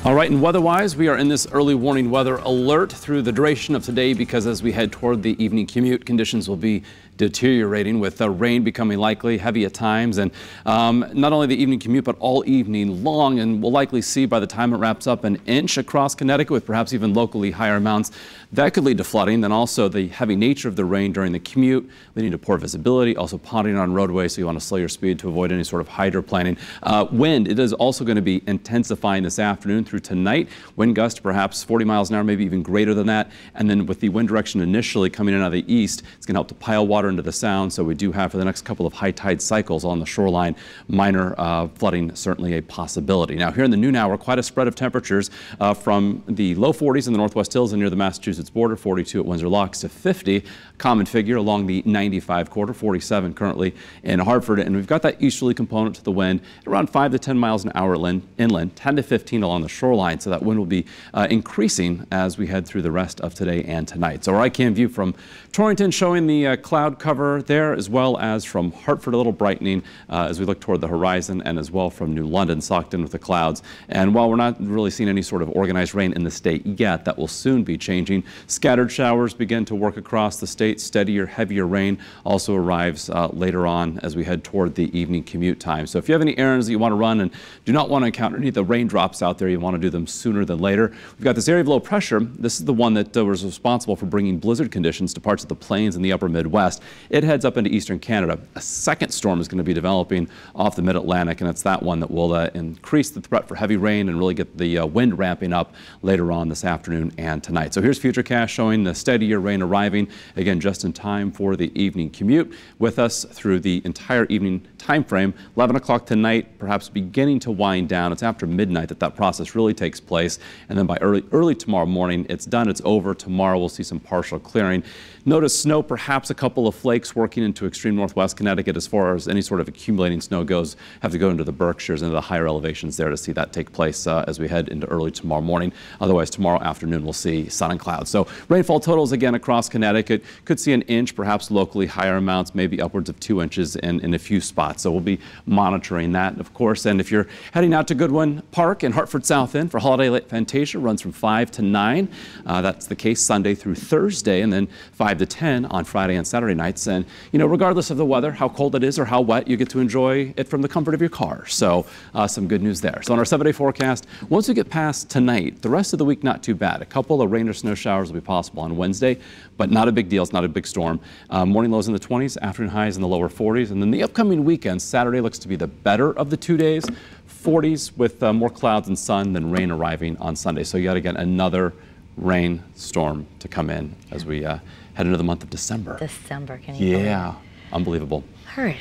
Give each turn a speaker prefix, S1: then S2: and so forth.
S1: All right, and weather-wise, we are in this early warning weather alert through the duration of today because as we head toward the evening commute, conditions will be deteriorating with rain becoming likely, heavy at times, and not only the evening commute, but all evening long. And we'll likely see by the time it wraps up an inch across Connecticut with perhaps even locally higher amounts. That could lead to flooding. Then also the heavy nature of the rain during the commute, leading to poor visibility, also ponding on roadways, so you want to slow your speed to avoid any sort of hydroplaning. Wind, it is also going to be intensifying this afternoon through tonight. Wind gusts perhaps 40 miles an hour, maybe even greater than that. And then with the wind direction initially coming in out of the east, it's going to help to pile water into the sound. So we do have for the next couple of high tide cycles on the shoreline, minor flooding certainly a possibility. Now here in the noon hour, quite a spread of temperatures from the low 40s in the Northwest Hills and near the Massachusetts border, 42 at Windsor Locks to 50, common figure along the 95 corridor, 47 currently in Hartford. And we've got that easterly component to the wind at around 5 to 10 miles an hour inland, 10 to 15 along the shoreline. So that wind will be increasing as we head through the rest of today and tonight. So our ICAM view from Torrington showing the cloud cover there, as well as from Hartford a little brightening as we look toward the horizon, and as well from New London socked in with the clouds. And while we're not really seeing any sort of organized rain in the state yet, that will soon be changing. Scattered showers begin to work across the state. Steadier, heavier rain also arrives later on as we head toward the evening commute time. So if you have any errands that you want to run and do not want to encounter any of the raindrops out there, you want to do them sooner than later. We've got this area of low pressure. This is the one that was responsible for bringing blizzard conditions to parts of the plains and the upper Midwest. It heads up into eastern Canada. A second storm is going to be developing off the mid-Atlantic, and it's that one that will increase the threat for heavy rain and really get the wind ramping up later on this afternoon and tonight. So here's Futurecast showing the steadier rain arriving, again, just in time for the evening commute. With us through the entire evening time frame, 11 o'clock tonight, perhaps beginning to wind down. It's after midnight that process really takes place, and then by early tomorrow morning, it's done, it's over. Tomorrow we'll see some partial clearing. Notice snow, perhaps a couple of flakes working into extreme northwest Connecticut. As far as any sort of accumulating snow goes, have to go into the Berkshires, into the higher elevations there to see that take place as we head into early tomorrow morning. Otherwise, tomorrow afternoon we'll see sun and clouds. So rainfall totals again across Connecticut. Could see an inch, perhaps locally higher amounts, maybe upwards of 2 inches in a few spots. So we'll be monitoring that, of course. And if you're heading out to Goodwin Park in Hartford South End for Holiday Light Fantasia, runs from 5 to 9. That's the case Sunday through Thursday, and then 5 to 10 on Friday and Saturday nights. And, you know, regardless of the weather, how cold it is or how wet, you get to enjoy it from the comfort of your car. So some good news there. So on our 7-day forecast, once we get past tonight, the rest of the week, not too bad. A couple of rain or snow showers will be possible on Wednesday, but not a big deal. It's not a big storm. Morning lows in the 20s, afternoon highs in the lower 40s. And then the upcoming weekend, Saturday looks to be the better of the 2 days. 40s with more clouds and sun than rain arriving on Sunday. So yet again, another rain storm to come in as we head into the month of December.
S2: Can you believe it?
S1: Yeah, unbelievable.
S2: All right.